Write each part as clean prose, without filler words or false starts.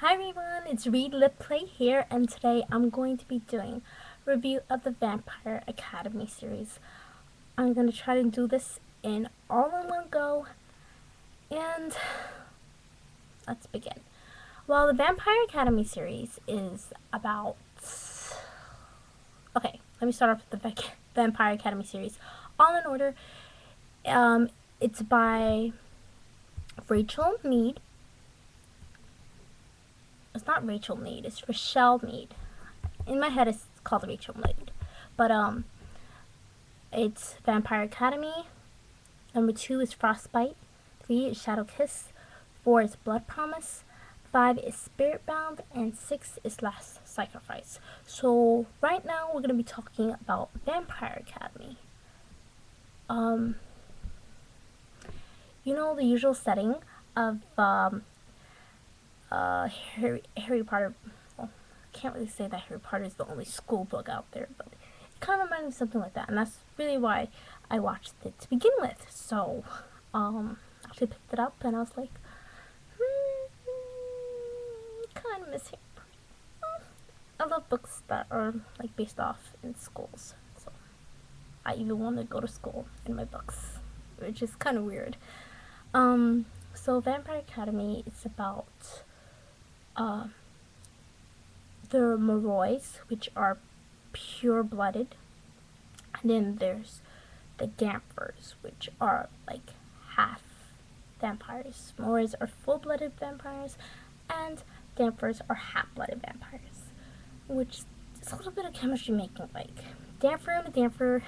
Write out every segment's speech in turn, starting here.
Hi everyone, it's ReadLivePlay here, and today I'm going to be doing a review of the Vampire Academy series. I'm going to try to do this all in one go, and let's begin. Well, the Vampire Academy series is about... Okay, let me start off with the Vampire Academy series. All in order, it's by Richelle Mead. It's not Rachel Mead, it's Richelle Mead. In my head, it's called Rachel Mead. But, it's Vampire Academy. Number 2 is Frostbite. 3 is Shadow Kiss. 4 is Blood Promise. 5 is Spirit Bound. And 6 is Last Sacrifice. So, right now, we're going to be talking about Vampire Academy. You know the usual setting of Harry Potter. Well, I can't really say that Harry Potter is the only school book out there, but it kind of reminds me of something like that, and that's really why I watched it to begin with. So, actually picked it up, and I was like, kind of miss Harry Potter. I love books that are like based off in schools, so I even want to go to school in my books, which is kind of weird. So Vampire Academy is about the Morroys, which are pure-blooded, and then there's the Dampers, which are like half vampires. Morroys are full-blooded vampires, and Dampers are half-blooded vampires, which is a little bit of chemistry making. Like, Damper and a Damper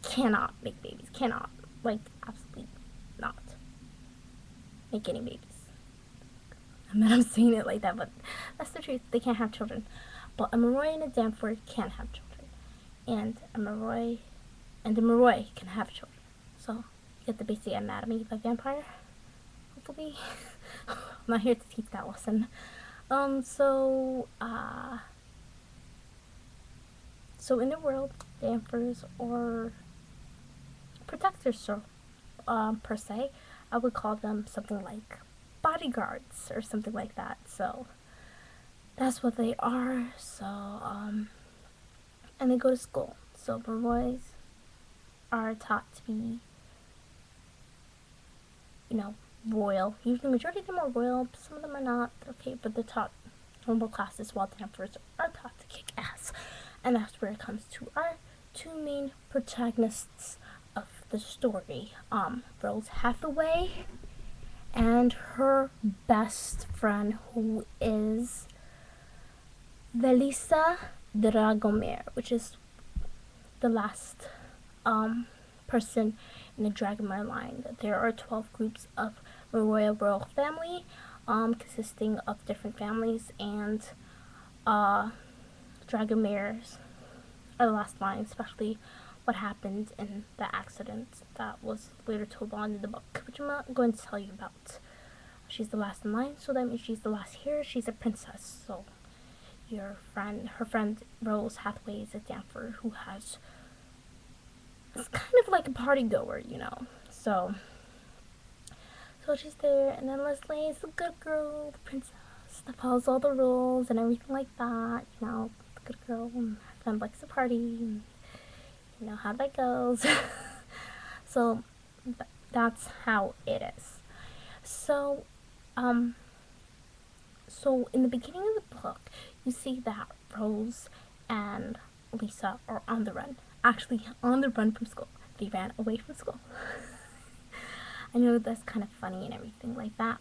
cannot make babies. Cannot. Like, absolutely not make any babies. I mean, I'm saying it like that, but that's the truth. They can't have children. But a Morroy and a Damper can have children. And a Morroy and a Morroy can have children. So, you get the basic anatomy of a vampire, hopefully. I'm not here to teach that lesson. So in the world, Dampers or protectors, so, per se, I would call them something like bodyguards or something like that. So that's what they are. So and they go to school. So boys are taught to be, royal. Usually, majority of them are royal. Some of them are not. Okay, but they're taught normal classes, while Dampers are taught to kick ass. And that's where it comes to our two main protagonists of the story. Rose Hathaway and her best friend, who is Velisa Dragomir, which is the last person in the Dragomir line. There are 12 groups of the royal family, consisting of different families, and Dragomirs are the last line, especially what happened in the accident that was later told on in the book, which I'm not going to tell you about. She's the last in line, so that means she's the last here. She's a princess, so her friend Rose Hathaway is a Damper who it's kind of like a party goer, So she's there, and then Leslie is the good girl, the princess that follows all the rules and everything like that. The good girl, and her friend likes to party, and you know how that goes. So that's how it is. So, so in the beginning of the book, you see that Rose and Lisa are on the run. Actually, on the run from school. They ran away from school. I know that's kind of funny and everything like that,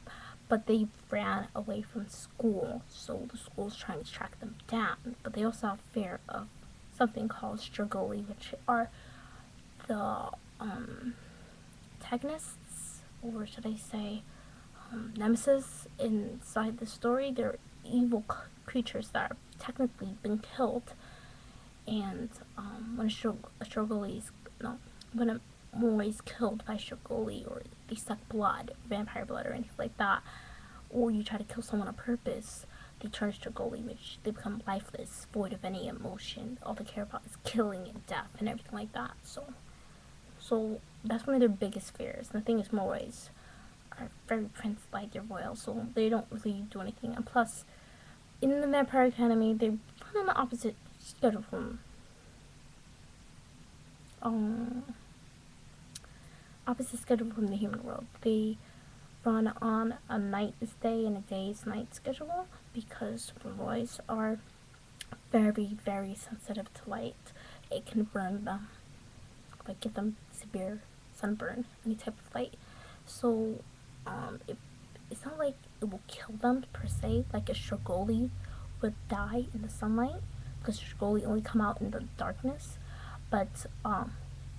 but they ran away from school, so the school's trying to track them down. But they also have fear of something called Strigoi, which are the antagonists, or should I say nemesis inside the story. They're evil creatures that are technically been killed, and when a Morroy is killed by Strigoi, or they suck blood, vampire blood, or anything like that, or you try to kill someone on purpose, they turn Strigoi, which they become lifeless, void of any emotion. All they care about is killing and death and everything like that. So that's one of their biggest fears. And the thing is, Morroys are very prince-like, they're royal, so they don't really do anything. And plus, in the Vampire Academy, they run on the opposite schedule from the human world. They run on a night's day and a day's night schedule because royals are very, very sensitive to light. It can burn them, like give them severe sunburn, any type of light. So it's not like it will kill them per se, like a Strigoi would die in the sunlight, because Strigoi only come out in the darkness. But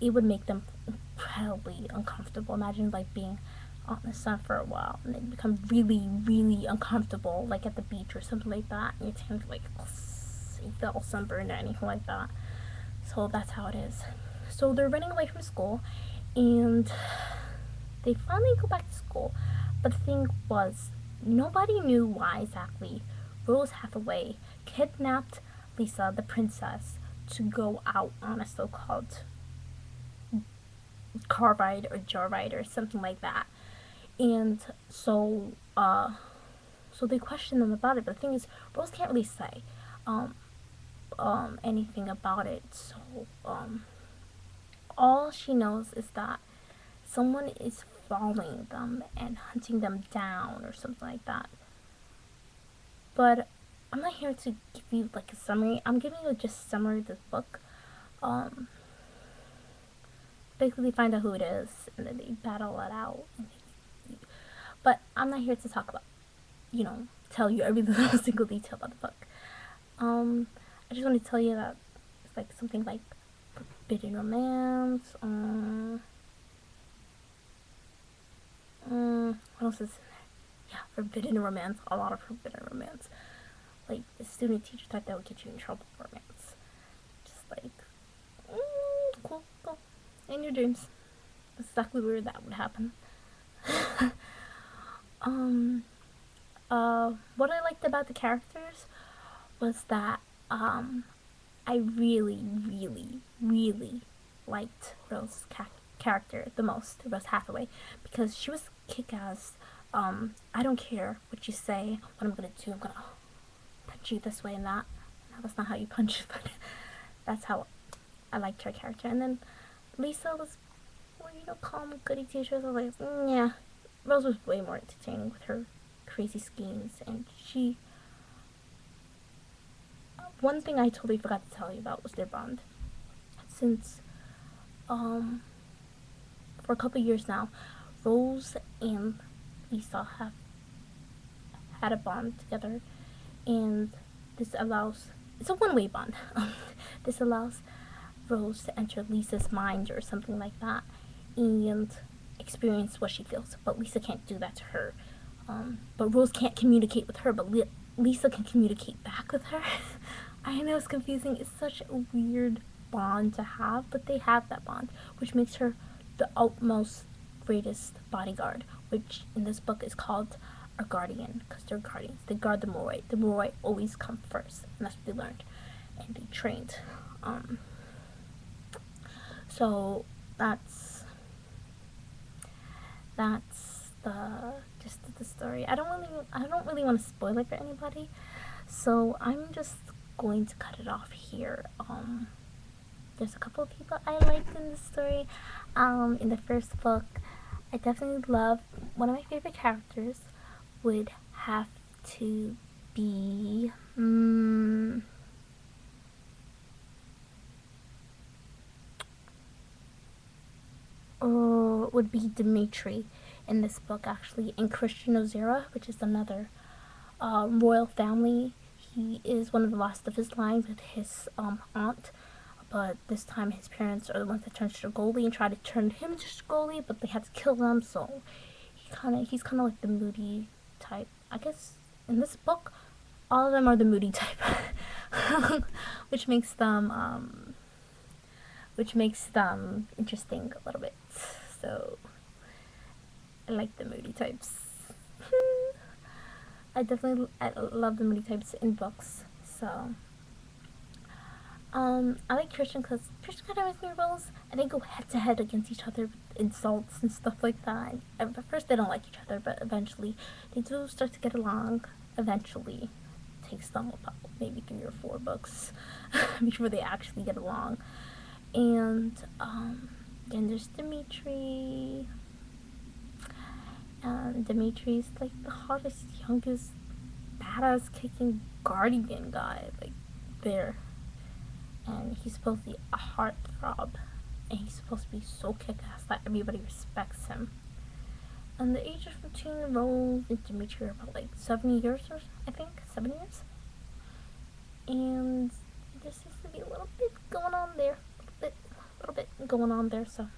it would make them incredibly uncomfortable. Imagine like being out in the sun for a while and then become really, really uncomfortable, like at the beach or something like that, and your tan like you feel all sunburned or anything like that. So that's how it is. So they're running away from school, and they finally go back to school. But the thing was, nobody knew why exactly Rose Hathaway kidnapped Lisa, the princess, to go out on a so-called car ride or joyride or something like that. And so they questioned them about it. But the thing is, Rose can't really say anything about it. So all she knows is that someone is following them and hunting them down or something like that. But I'm not here to give you like a summary. I'm giving you just a summary of this book. Basically find out who it is and then they battle it out. But I'm not here to talk about, tell you every little single detail about the book. I just want to tell you that it's like something like forbidden romance. What else is in there? Yeah, forbidden romance. A lot of forbidden romance. Like the student teacher type that would get you in trouble for romance. Just like, cool. In your dreams. That's exactly where that would happen. What I liked about the characters was that I really, really, really liked Rose's character the most, Rose Hathaway, because she was kick-ass. I don't care what you say, what I'm gonna do. I'm gonna punch you this way and that. No, that's not how you punch, but that's how I liked her character. And then Lisa was more, calm, goody two-shoes. I was like, yeah. Rose was way more entertaining with her crazy schemes, and one thing I totally forgot to tell you about was their bond. Since, for a couple years now, Rose and Lisa have had a bond together, and it's a one-way bond. This allows Rose to enter Lisa's mind or something like that, and experience what she feels, but Lisa can't do that to her. But Rose can't communicate with her, but Lisa can communicate back with her. I know it's confusing. It's such a weird bond to have, but they have that bond, which makes her the utmost greatest bodyguard, which in this book is called a guardian, because they're guardians. They guard the Moroi. The Moroi always come first, and that's what they learned, and they trained. So that's the gist of the story. I don't really want to spoil it for anybody, so I'm just going to cut it off here. There's a couple of people I liked in the story. In the first book, I definitely loved one of my favorite characters would have to be would be Dimitri in this book, actually, and Christian Ozera, which is another royal family. He is one of the last of his line with his aunt, but this time his parents are the ones that turned Strigoi and try to turn him to Strigoi, but they had to kill them, so he's kind of like the moody type. I guess in this book, all of them are the moody type, which makes them interesting a little bit. So I like the moody types. I love the moody types in books. So I like Christian because Christian kind of reminds me of Rose, and they go head to head against each other with insults and stuff like that. And at first, they don't like each other, but eventually, they do start to get along. Eventually, it takes them about maybe 3 or 4 books before they actually get along. And then there's Dimitri. And Dimitri's like the hottest, youngest, badass kicking guardian guy, like there. And he's supposed to be a heartthrob, and he's supposed to be so kick-ass that everybody respects him. And the ages between Rose and Dimitri are about like 7 years, or I think 7 years. And there seems to be a little bit going on there, a little bit going on there. So,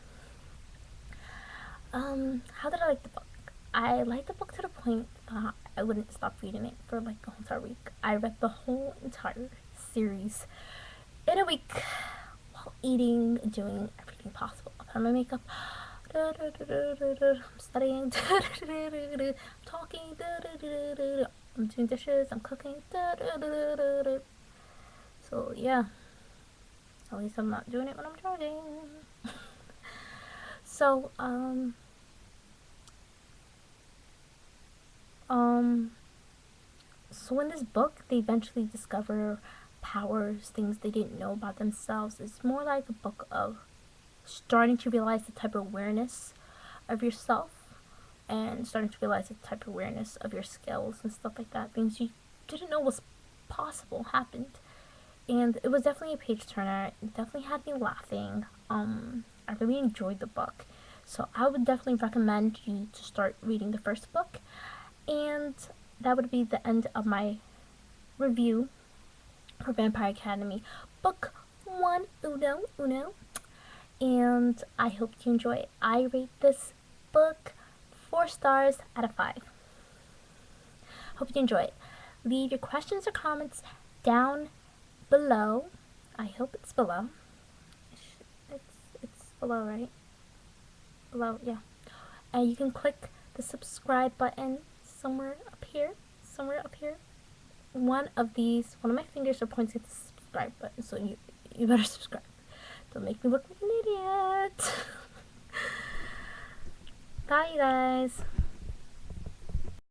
how did I like the book? I liked the book to the point I wouldn't stop reading it for like a whole entire week. I read the whole entire series in a week while eating, doing everything possible. I'm putting my makeup, I'm studying, I'm talking, I'm doing dishes, I'm cooking. So yeah, at least I'm not doing it when I'm driving. So so in this book, they eventually discover powers, things they didn't know about themselves. It's more like a book of starting to realize the type of awareness of yourself and starting to realize the type of awareness of your skills and stuff like that. Things you didn't know was possible happened. And it was definitely a page turner. It definitely had me laughing. I really enjoyed the book. So I would definitely recommend you to start reading the first book. And that would be the end of my review for Vampire Academy Book 1 Uno. And I hope you enjoy it. I rate this book 4 stars out of 5. Hope you enjoy it. Leave your questions or comments down below. I hope it's below. It's below, right? Below, yeah. And you can click the subscribe button somewhere up here. One of my fingers are pointing at the subscribe button, so you better subscribe. Don't make me look like an idiot. Bye, you guys.